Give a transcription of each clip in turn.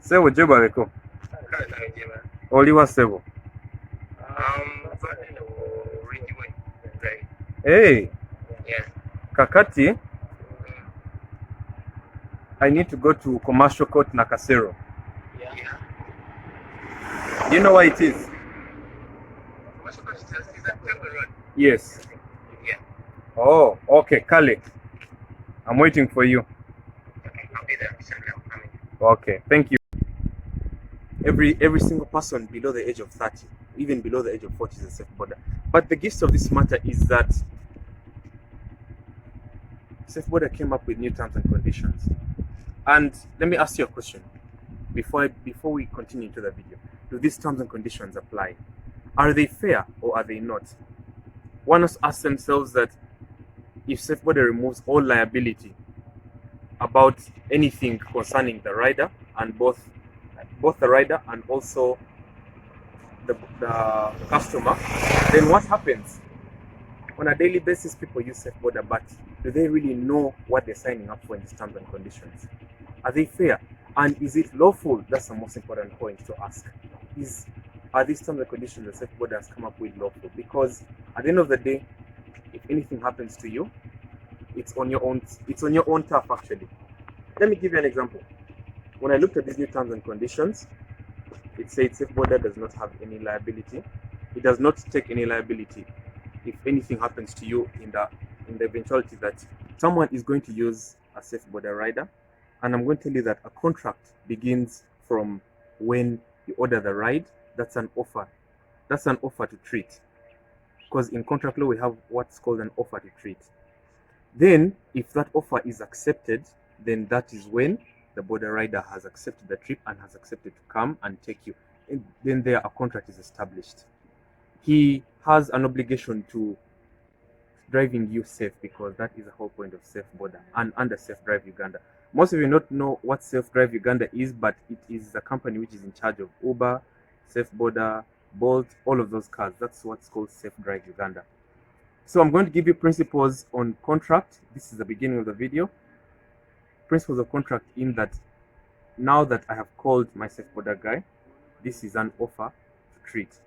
Sebo joba leko. Oliwa sebo. Hey, Yes. Kakati, I need to go to commercial court Nakasero. Yeah. Do you know where it is? What's the question? Is that Temple Road? Yes. Yeah. Oh, okay, Kale. I'm waiting for you. I'll be there. I'm coming. Okay, thank you. Every single person below the age of 30, even below the age of 40, is a safe border. But the gist of this matter is that safe border came up with new terms and conditions. And let me ask you a question before we continue into the video. Do these terms and conditions apply? Are they fair or are they not? One must ask themselves that if safe border removes all liability about anything concerning the rider and both the rider and also the customer, then what happens? On a daily basis, people use safe border, but do they really know what they're signing up for in these terms and conditions? Are they fair? And is it lawful? That's the most important point to ask. Are these terms and conditions that safe border has come up with lawful? Because at the end of the day, if anything happens to you, it's on your own turf actually. Let me give you an example. When I looked at these new terms and conditions, it said safe border does not have any liability. It does not take any liability if anything happens to you in the eventuality that someone is going to use a safe border rider. And I'm going to tell you that a contract begins from when you order the ride. That's an offer. That's an offer to treat. Because in contract law, we have what's called an offer to treat. Then, if that offer is accepted, then that is when the border rider has accepted the trip and has accepted to come and take you. And then there a contract is established. He has an obligation to driving you safe because that is the whole point of safe border and under Safe Drive Uganda. Most of you not know what Safe Drive Uganda is, but it is a company which is in charge of Uber, Safe Border, Bolt, all of those cars. That's what's called Safe Drive Uganda. So I'm going to give you principles on contract. This is the beginning of the video. Principles of contract in that now that I have called my safe border guy, this is an offer to treat.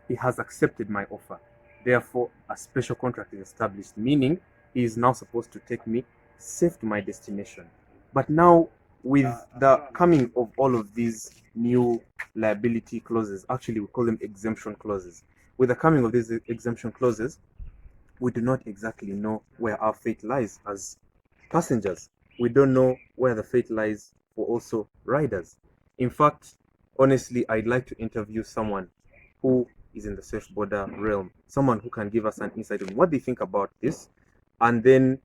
He has accepted my offer. Therefore, a special contract is established, meaning he is now supposed to take me safe to my destination. But now, with the coming of all of these new liability clauses, actually we call them exemption clauses. With the coming of these exemption clauses, we do not exactly know where our fate lies as passengers. We don't know where the fate lies for also riders. In fact, honestly, I'd like to interview someone who is in the safe border realm, someone who can give us an insight on what they think about this, and then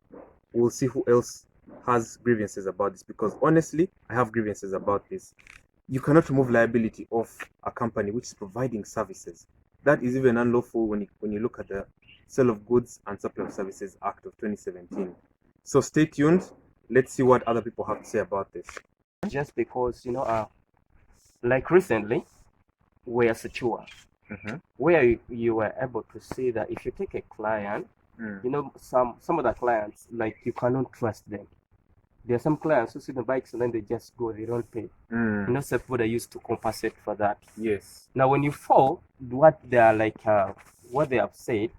we'll see who else has grievances about this, because honestly, I have grievances about this. You cannot remove liability of a company which is providing services. That is even unlawful when you look at the Sale of Goods and Supply of Services Act of 2017. So stay tuned. Let's see what other people have to say about this. Just because, like recently, we're secure, where you were able to see that if you take a client, some of the clients, like, you cannot trust them. There are some clients who see the bikes and then they just go, they don't pay. Safe border used to compensate for that. Yes. Now, when you fall, what they are like, what they have said,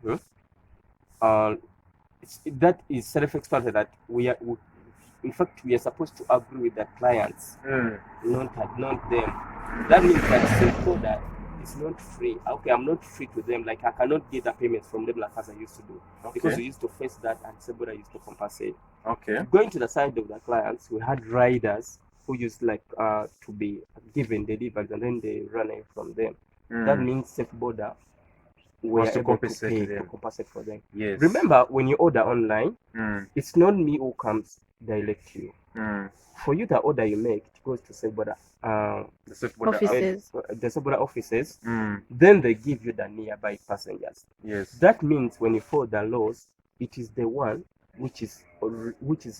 that is self-explanatory that in fact, we are supposed to agree with the clients, not them. That means that safe border is not free. Okay, I'm not free to them. Like, I cannot get the payments from them like as I used to do. Okay. Because we used to face that and safe border used to compensate. Okay. Going to the side of the clients, we had riders who used to be given delivered and then they run away from them. That means safe border we are able to pay to compensate for them. Yes. Remember, when you order online, it's not me who comes direct to you. For you, the order you make, it goes to safe border, the safe border offices. The safe border offices. Then they give you the nearby passengers. Yes. That means when you follow the laws, it is the one which is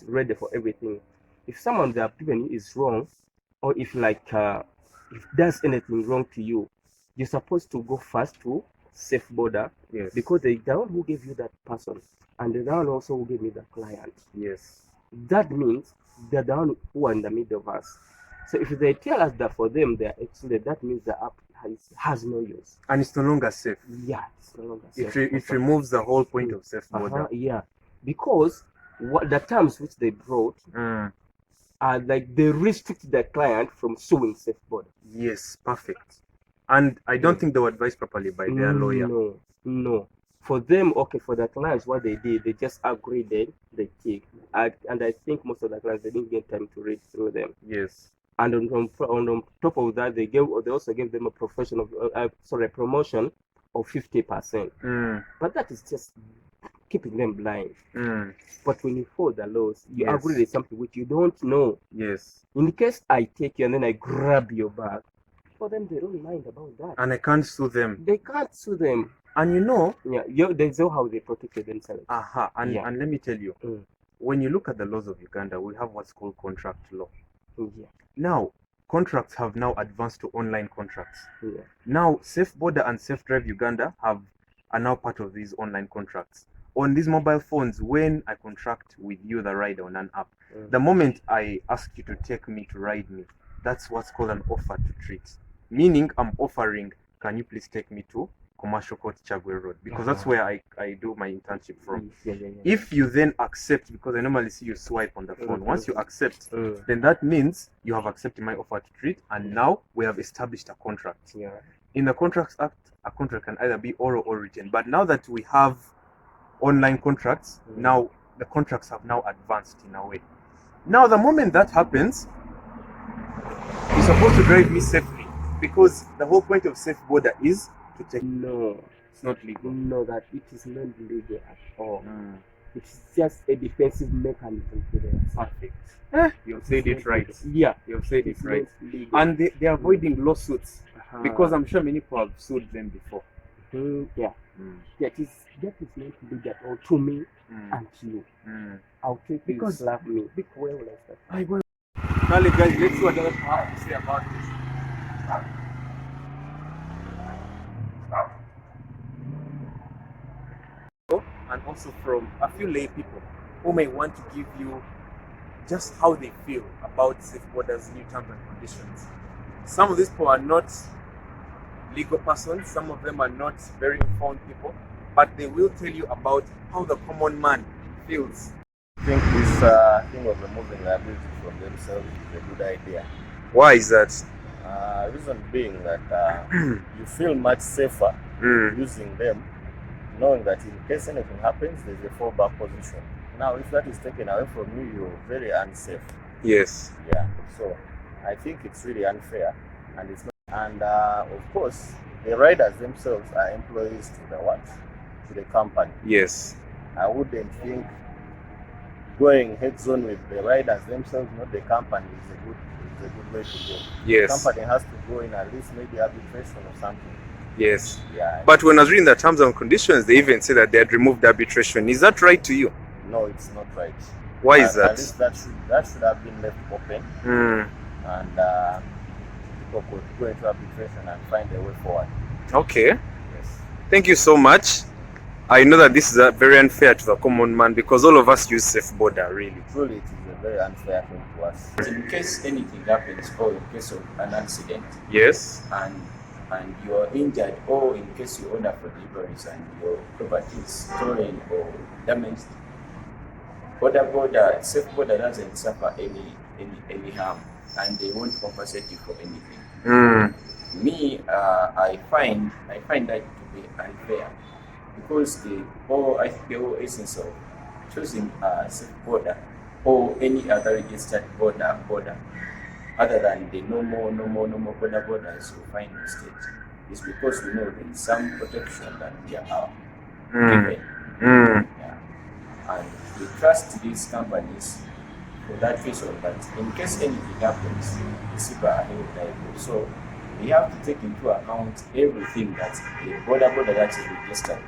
ready for everything. If someone they have given you is wrong, or if does anything wrong to you, you're supposed to go first to safe border. Yes. Because the one who gave you that person and the one also who gave me the client. Yes. That means they're the one who are in the middle of us. So if they tell us that for them they are excellent, that means the app has no use. And it's no longer safe. Yeah, it's no longer safe. It removes the whole point of safe boda. Yeah, because what the terms which they brought are like they restrict the client from suing safe boda. Yes, perfect. And I don't think they were advised properly by their lawyer. No. For them, okay, for the clients, what they did, they just agreed they take. And I think most of the clients, they didn't get time to read through them. Yes. And on top of that, they also gave them a promotion of 50%. But that is just keeping them blind. But when you follow the laws, you agree with something which you don't know. Yes. In case I take you and then I grab your bag, for them they don't mind about that. And I can't sue them. They can't sue them. And you know, they know how they protected themselves. And let me tell you, when you look at the laws of Uganda, we have what's called contract law. Now, contracts have now advanced to online contracts. Now, Safe Boda and Safe Drive Uganda are now part of these online contracts. On these mobile phones, when I contract with you, the rider, on an app, the moment I ask you to take me to ride me, that's what's called an offer to treat. Meaning, I'm offering, can you please take me to Commercial Court Chagwe Road? Because that's where I do my internship from. If you then accept, because I normally see you swipe on the phone, once you accept, then that means you have accepted my offer to treat, and now we have established a contract. In the Contracts Act, a contract can either be oral or written. But now that we have online contracts, now the contracts have now advanced in a way. Now, the moment that happens, you're supposed to drive me safely, because the whole point of Safe Boda is to take. No, it's not legal. No, that it is not legal at all. It's just a defensive mechanism to them. Perfect. You've said it right. Yeah, you've said it right. And they're avoiding lawsuits because I'm sure many people have sued them before. That is not legal at all to me and to you. I'll take you because slap me. Big well like that. I will. Now, guys, let's see what others have to say about this. And also from a few lay people who may want to give you just how they feel about Safe Boda's new terms and conditions. Some of these people are not legal persons, some of them are not very informed people, but they will tell you about how the common man feels. I think this thing of removing liability from themselves is a good idea. Why is that? Reason being that you feel much safer using them, knowing that in case anything happens, there's a fallback position. Now, if that is taken away from you, you're very unsafe. Yes. Yeah. So, I think it's really unfair, and it's not. And of course, the riders themselves are employees to the what? To the company. Yes. I wouldn't think going heads on with the riders themselves, not the company, is a good way to go. Yes. The company has to go in at least maybe arbitration or something. Yes. Yeah. But when I was reading the terms and conditions, they even say that they had removed arbitration. Is that right to you? No, it's not right. Why is that? At least that should have been left open, and people could go into arbitration and find a way forward. Okay. Yes. Thank you so much. I know that this is very unfair to the common man because all of us use Safe Boda, really. Truly, it is a very unfair thing to us. In case anything happens, or in case of an accident, yes, and you are injured, or in case you order for deliveries and your property is stolen or damaged, Safe Boda doesn't suffer any harm, and they won't compensate you for anything. Me, I find that to be unfair, because the whole essence of choosing Safe Boda or any other registered boda other than the normal bodas you find in the state is because we know there is some protection that we are given. Yeah. And we trust these companies for that reason, but in case anything happens, the super are held liable. So we have to take into account everything that the boda that is registered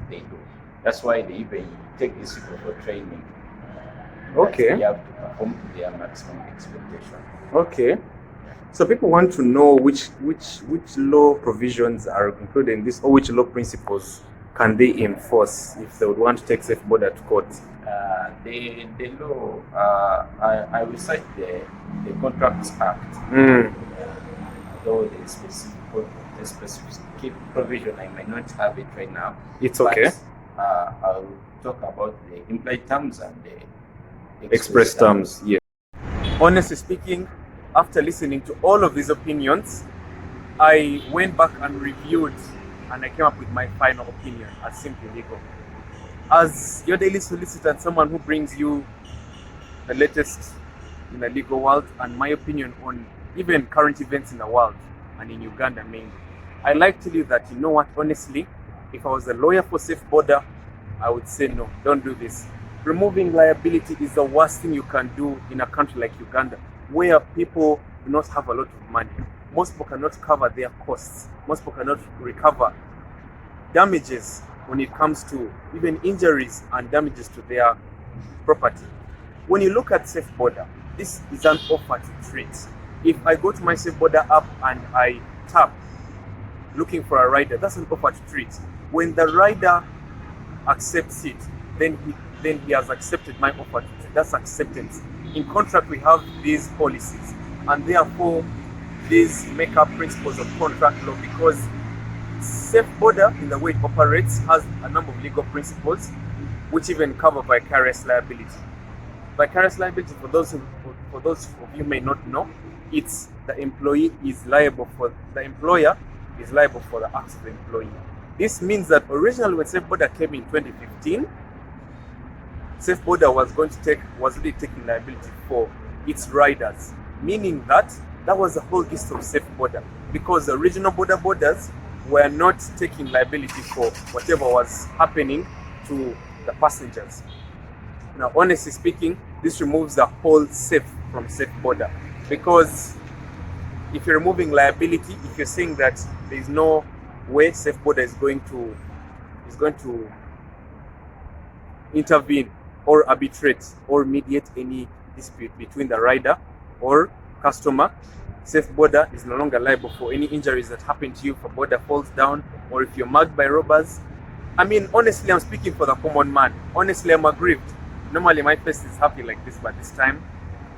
they do. That's why they even take these people for training. Okay. They have to perform to their maximum expectation. Okay. So people want to know which law provisions are included in this, or which law principles can they enforce if they would want to take safe border to court? The law, I will cite the Contracts Act. Though the specific provision, I might not have it right now. It's okay. But, I'll talk about the implied terms and the Express terms. Yeah. Honestly speaking, after listening to all of these opinions, I went back and reviewed, and I came up with my final opinion as simply legal. As your daily solicitor and someone who brings you the latest in the legal world and my opinion on even current events in the world and in Uganda mainly, I like to tell you that, you know what, honestly, if I was a lawyer for safe border, I would say no, don't do this. Removing liability is the worst thing you can do in a country like Uganda, where people do not have a lot of money. Most people cannot cover their costs. Most people cannot recover damages when it comes to even injuries and damages to their property. When you look at safe border, this is an offer to treat. If I go to my safe border app and I tap looking for a rider, that's an offer to treat. When the rider accepts it, then he has accepted my offer to treat. That's acceptance. In contract, we have these policies, and therefore these make up principles of contract law, because safe border, in the way it operates, has a number of legal principles which even cover vicarious liability. Vicarious liability, for those of you may not know, it's the employee is liable for the employer is liable for the acts of the employee. This means that originally when safe border came in 2015, safe border was really taking liability for its riders, meaning that was the whole gist of safe border, because the original borders were not taking liability for whatever was happening to the passengers. Now, honestly speaking, this removes the whole safe from safe border, because if you're removing liability, if you're saying that there is no way safe border is going to intervene or arbitrate or mediate any dispute between the rider or customer, safe border is no longer liable for any injuries that happen to you if a border falls down or if you're mugged by robbers. I mean, honestly, I'm speaking for the common man. Honestly, I'm aggrieved. Normally my face is happy like this, but this time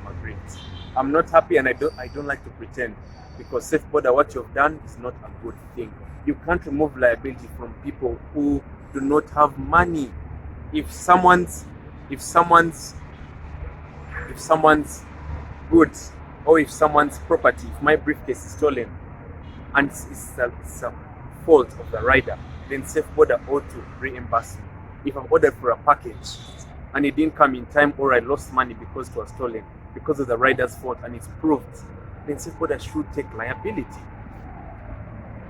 I'm aggrieved. I'm not happy, and I don't like to pretend, because safe border, what you've done is not a good thing. You can't remove liability from people who do not have money. If someone's goods or if someone's property, if my briefcase is stolen and it's a fault of the rider, then safe border ought to reimburse me. If I've ordered for a package and it didn't come in time, or I lost money because it was stolen because of the rider's fault and it's proved, then safe border should take liability.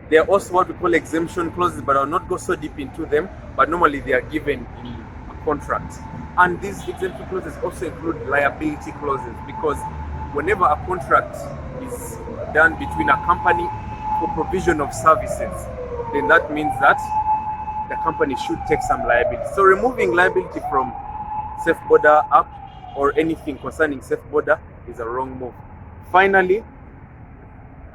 There are also what we call exemption clauses, but I'll not go so deep into them, but normally they are given in a contract. And these exemption clauses also include liability clauses, because whenever a contract is done between a company for provision of services, then that means that the company should take some liability. So removing liability from safe border app or anything concerning safe border is a wrong move. Finally,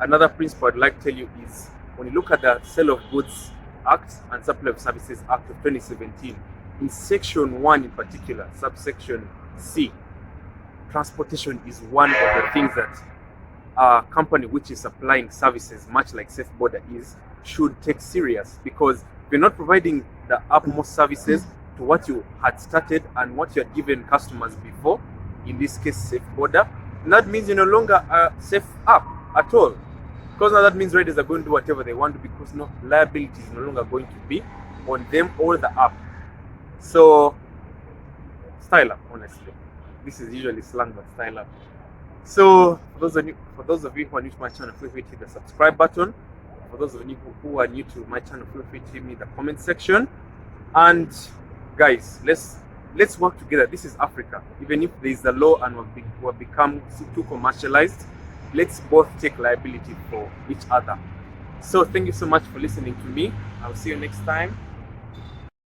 another principle I'd like to tell you is, when you look at the Sale of Goods Act and Supply of Services Act of 2017, in section 1 in particular, subsection C, transportation is one of the things that a company which is supplying services, much like safe border is, should take serious, because if you're not providing the utmost services to what you had started and what you had given customers before, in this case safe border, that means you're no longer a safe app at all, because now that means riders are going to do whatever they want to, because no liability is no longer going to be on them or the app. So style up, honestly. This is usually slang, but style up. So for those of you who are new to my channel, feel free to hit the subscribe button. For those of you who are new to my channel, feel free to hit me in the comment section. And guys, let's work together. This is Africa. Even if there is a law and we've become too commercialized, let's both take liability for each other. So thank you so much for listening to me. I'll see you next time.